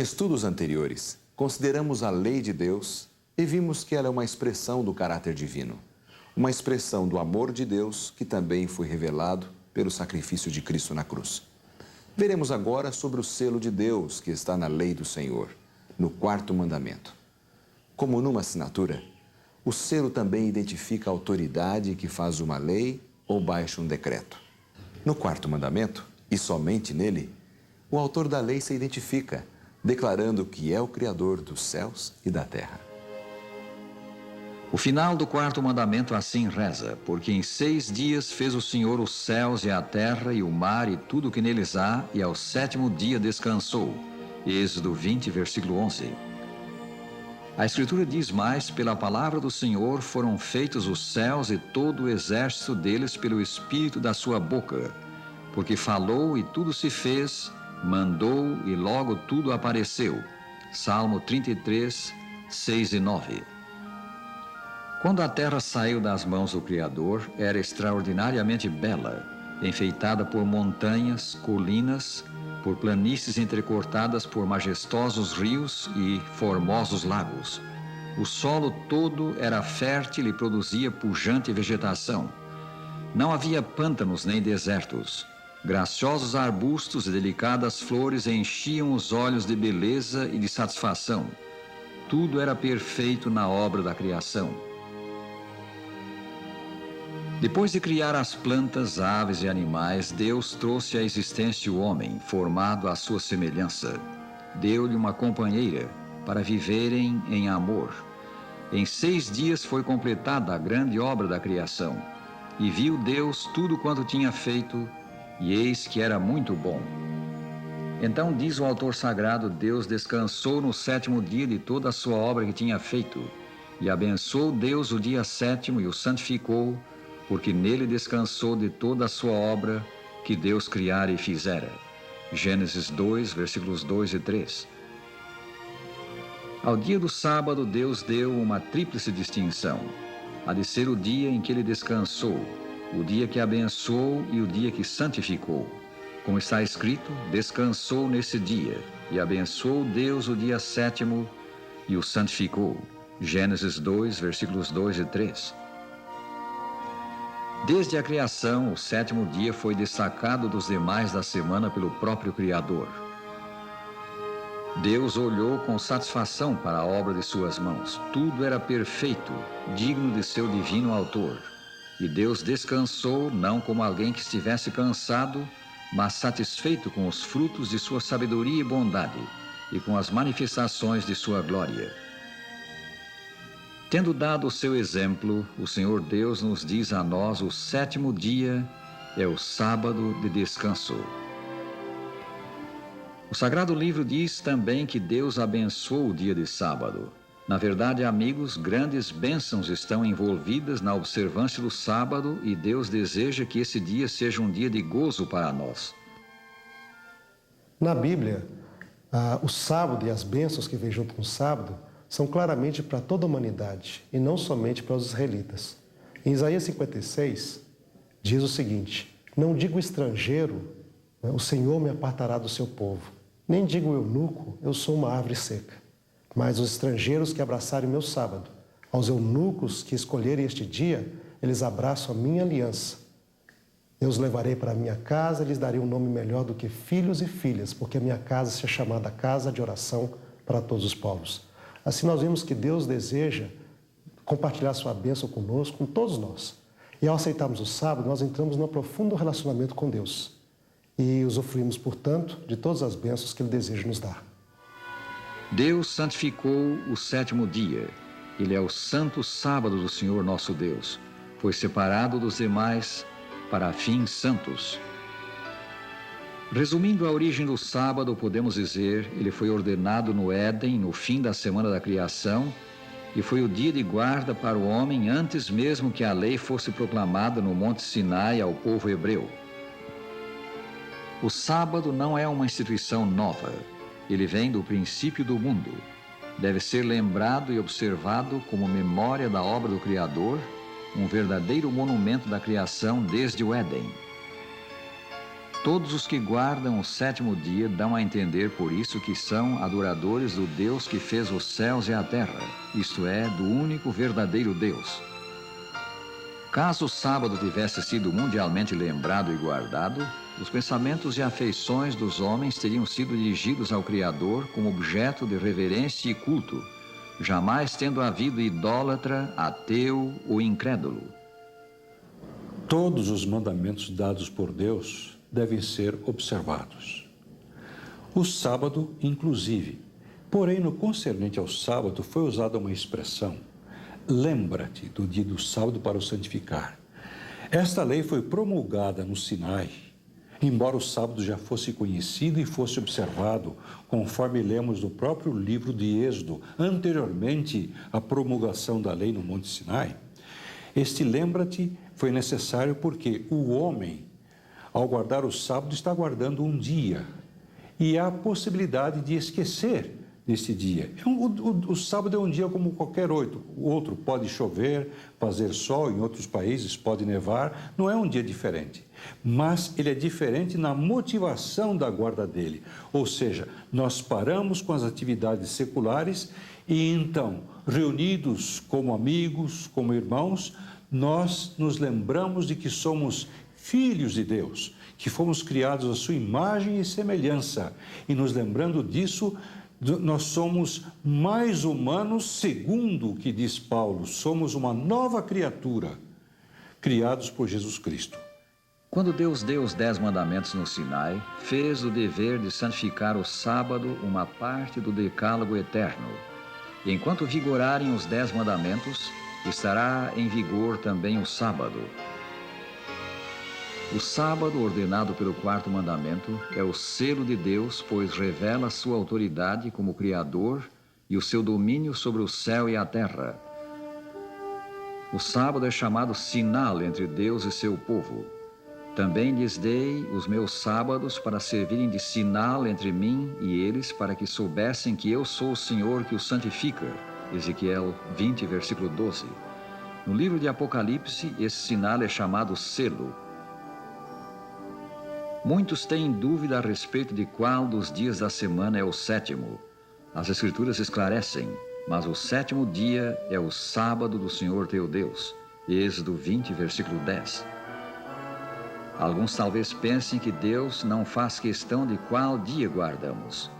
estudos anteriores, consideramos a lei de Deus e vimos que ela é uma expressão do caráter divino, uma expressão do amor de Deus que também foi revelado pelo sacrifício de Cristo na cruz. Veremos agora sobre o selo de Deus que está na lei do Senhor, no quarto mandamento. Como numa assinatura, o selo também identifica a autoridade que faz uma lei ou baixa um decreto. No quarto mandamento, e somente nele, o autor da lei se identifica, declarando que é o Criador dos céus e da terra. O final do quarto mandamento assim reza: porque em 6 dias fez o Senhor os céus e a terra e o mar e tudo o que neles há, e ao 7º dia descansou. Êxodo 20, versículo 11. A Escritura diz mais: pela palavra do Senhor foram feitos os céus e todo o exército deles pelo Espírito da sua boca. Porque falou e tudo se fez, mandou e logo tudo apareceu. Salmo 33, 6 e 9. Quando a terra saiu das mãos do Criador, era extraordinariamente bela, enfeitada por montanhas, colinas, por planícies entrecortadas por majestosos rios e formosos lagos. O solo todo era fértil e produzia pujante vegetação. Não havia pântanos nem desertos. Graciosos arbustos e delicadas flores enchiam os olhos de beleza e de satisfação. Tudo era perfeito na obra da criação. Depois de criar as plantas, aves e animais, Deus trouxe à existência o homem, formado à sua semelhança. Deu-lhe uma companheira para viverem em amor. Em 6 dias foi completada a grande obra da criação. E viu Deus tudo quanto tinha feito, e eis que era muito bom. Então diz o autor sagrado: Deus descansou no 7º dia de toda a sua obra que tinha feito. E abençoou Deus o dia 7º e o santificou, porque nele descansou de toda a sua obra que Deus criara e fizera. Gênesis 2, versículos 2 e 3. Ao dia do sábado, Deus deu uma tríplice distinção: a de ser o dia em que ele descansou, o dia que abençoou e o dia que santificou. Como está escrito, descansou nesse dia, e abençoou Deus o dia 7º e o santificou. Gênesis 2, versículos 2 e 3. Desde a criação, o 7º dia foi destacado dos demais da semana pelo próprio Criador. Deus olhou com satisfação para a obra de suas mãos. Tudo era perfeito, digno de seu divino autor. E Deus descansou não como alguém que estivesse cansado, mas satisfeito com os frutos de sua sabedoria e bondade, e com as manifestações de sua glória. Tendo dado o seu exemplo, o Senhor Deus nos diz a nós: o 7º dia é o sábado de descanso. O Sagrado Livro diz também que Deus abençoou o dia de sábado. Na verdade, amigos, grandes bênçãos estão envolvidas na observância do sábado, e Deus deseja que esse dia seja um dia de gozo para nós. Na Bíblia, o sábado e as bênçãos que vêm junto com o sábado são claramente para toda a humanidade e não somente para os israelitas. Em Isaías 56, diz o seguinte: não digo estrangeiro, o Senhor me apartará do seu povo, nem digo eunuco, eu sou uma árvore seca. Mas os estrangeiros que abraçarem o meu sábado, aos eunucos que escolherem este dia, eles abraçam a minha aliança. Eu os levarei para a minha casa e lhes darei um nome melhor do que filhos e filhas, porque a minha casa seja chamada casa de oração para todos os povos. Assim nós vimos que Deus deseja compartilhar sua bênção conosco, com todos nós. E ao aceitarmos o sábado, nós entramos num profundo relacionamento com Deus. E usufruímos, portanto, de todas as bênçãos que Ele deseja nos dar. Deus santificou o 7º dia. Ele é o santo sábado do Senhor nosso Deus. Foi separado dos demais para fins santos. Resumindo a origem do sábado, podemos dizer: ele foi ordenado no Éden, no fim da semana da criação, e foi o dia de guarda para o homem antes mesmo que a lei fosse proclamada no Monte Sinai ao povo hebreu. O sábado não é uma instituição nova. Ele vem do princípio do mundo. Deve ser lembrado e observado como memória da obra do Criador, um verdadeiro monumento da criação desde o Éden. Todos os que guardam o sétimo dia dão a entender por isso que são adoradores do Deus que fez os céus e a terra, isto é, do único verdadeiro Deus. Caso o sábado tivesse sido mundialmente lembrado e guardado, os pensamentos e afeições dos homens teriam sido dirigidos ao Criador como objeto de reverência e culto, jamais tendo havido idólatra, ateu ou incrédulo. Todos os mandamentos dados por Deus devem ser observados. O sábado, inclusive. Porém, no concernente ao sábado, foi usada uma expressão: lembra-te do dia do sábado para o santificar. Esta lei foi promulgada no Sinai, embora o sábado já fosse conhecido e fosse observado, conforme lemos no próprio livro de Êxodo, anteriormente à promulgação da lei no Monte Sinai. Este lembra-te foi necessário porque o homem, ao guardar o sábado, está guardando um dia. E há a possibilidade de esquecer desse dia. O sábado é um dia como qualquer outro. Pode chover, fazer sol, em outros países pode nevar. Não é um dia diferente. Mas ele é diferente na motivação da guarda dele. Ou seja, nós paramos com as atividades seculares e então, reunidos como amigos, como irmãos, nós nos lembramos de que somos filhos de Deus, que fomos criados à sua imagem e semelhança. E nos lembrando disso, nós somos mais humanos, segundo o que diz Paulo, somos uma nova criatura, criados por Jesus Cristo. Quando Deus deu os 10 mandamentos no Sinai, fez o dever de santificar o sábado uma parte do decálogo eterno. E enquanto vigorarem os 10 mandamentos, estará em vigor também o sábado. O sábado, ordenado pelo 4º mandamento, é o selo de Deus, pois revela sua autoridade como Criador e o seu domínio sobre o céu e a terra. O sábado é chamado sinal entre Deus e seu povo. Também lhes dei os meus sábados para servirem de sinal entre mim e eles, para que soubessem que eu sou o Senhor que os santifica. Ezequiel 20, versículo 12. No livro de Apocalipse, esse sinal é chamado selo. Muitos têm dúvida a respeito de qual dos dias da semana é o sétimo. As Escrituras esclarecem, mas o sétimo dia é o sábado do Senhor teu Deus. Êxodo 20, versículo 10. Alguns talvez pensem que Deus não faz questão de qual dia guardamos.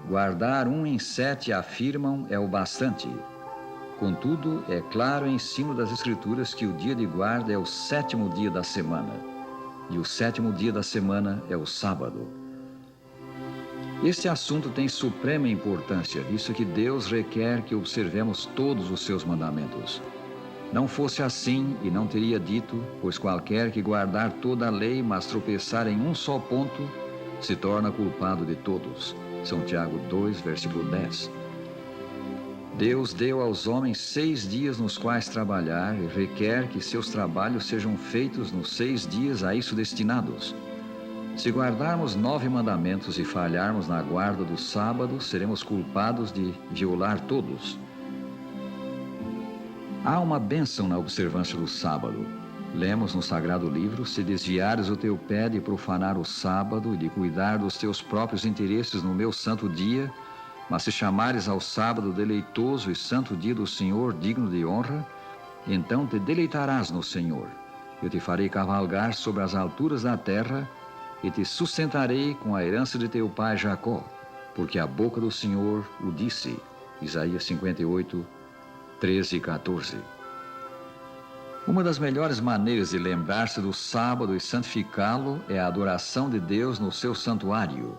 Guardar 1 em 7, afirmam, é o bastante. Contudo, é claro em ensino das Escrituras que o dia de guarda é o 7º dia da semana. E o 7º dia da semana é o sábado. Este assunto tem suprema importância, visto que Deus requer que observemos todos os seus mandamentos. Não fosse assim, e não teria dito, pois qualquer que guardar toda a lei, mas tropeçar em um só ponto, se torna culpado de todos. São Tiago 2, versículo 10. Deus deu aos homens 6 dias nos quais trabalhar e requer que seus trabalhos sejam feitos nos 6 dias a isso destinados. Se guardarmos 9 mandamentos e falharmos na guarda do sábado, seremos culpados de violar todos. Há uma bênção na observância do sábado. Lemos no Sagrado Livro: se desviares o teu pé de profanar o sábado e de cuidar dos teus próprios interesses no meu santo dia, mas se chamares ao sábado deleitoso e santo dia do Senhor, digno de honra, então te deleitarás no Senhor. Eu te farei cavalgar sobre as alturas da terra e te sustentarei com a herança de teu pai Jacó, porque a boca do Senhor o disse. Isaías 58, 13 e 14. Uma das melhores maneiras de lembrar-se do sábado e santificá-lo é a adoração de Deus no seu santuário.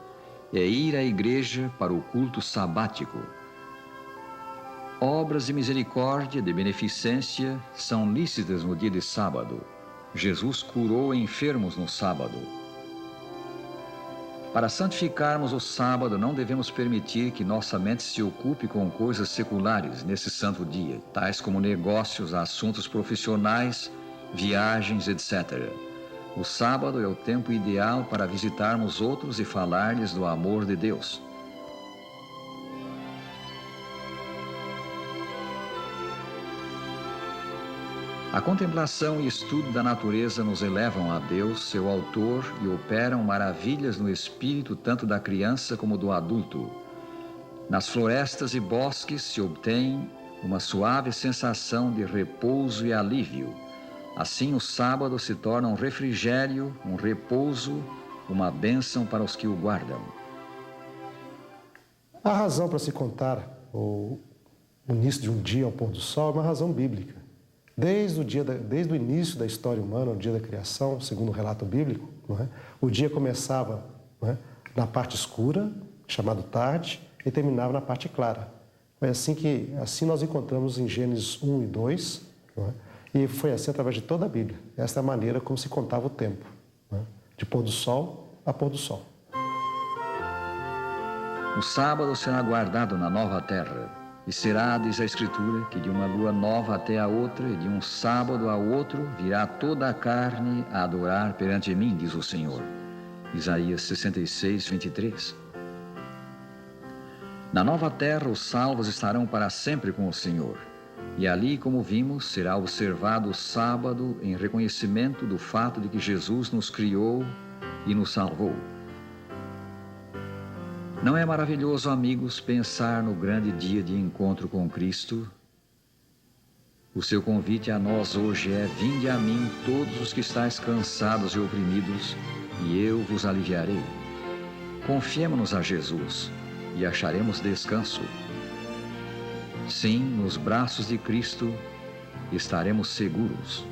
É ir à igreja para o culto sabático. Obras de misericórdia, de beneficência, são lícitas no dia de sábado. Jesus curou enfermos no sábado. Para santificarmos o sábado, não devemos permitir que nossa mente se ocupe com coisas seculares nesse santo dia, tais como negócios, assuntos profissionais, viagens, etc. O sábado é o tempo ideal para visitarmos outros e falar-lhes do amor de Deus. A contemplação e estudo da natureza nos elevam a Deus, seu autor, e operam maravilhas no espírito tanto da criança como do adulto. Nas florestas e bosques se obtém uma suave sensação de repouso e alívio. Assim, o sábado se torna um refrigério, um repouso, uma bênção para os que o guardam. A razão para se contar o início de um dia ao pôr do sol é uma razão bíblica. Desde o início da história humana, o dia da criação, segundo o relato bíblico, não é? O dia começava, não é, na parte escura, chamado tarde, e terminava na parte clara. Foi assim nós encontramos em Gênesis 1 e 2, não é? E foi assim através de toda a Bíblia. Esta é a maneira como se contava o tempo, não é? De pôr do sol a pôr do sol. O sábado será guardado na nova terra, e será, diz a Escritura, que de uma lua nova até a outra, e de um sábado a outro, virá toda a carne a adorar perante mim, diz o Senhor. Isaías 66, 23. Na nova terra, os salvos estarão para sempre com o Senhor. E ali, como vimos, será observado o sábado em reconhecimento do fato de que Jesus nos criou e nos salvou. Não é maravilhoso, amigos, pensar no grande dia de encontro com Cristo? O seu convite a nós hoje é: vinde a mim todos os que estáis cansados e oprimidos, e eu vos aliviarei. Confiemo-nos a Jesus e acharemos descanso. Sim, nos braços de Cristo estaremos seguros.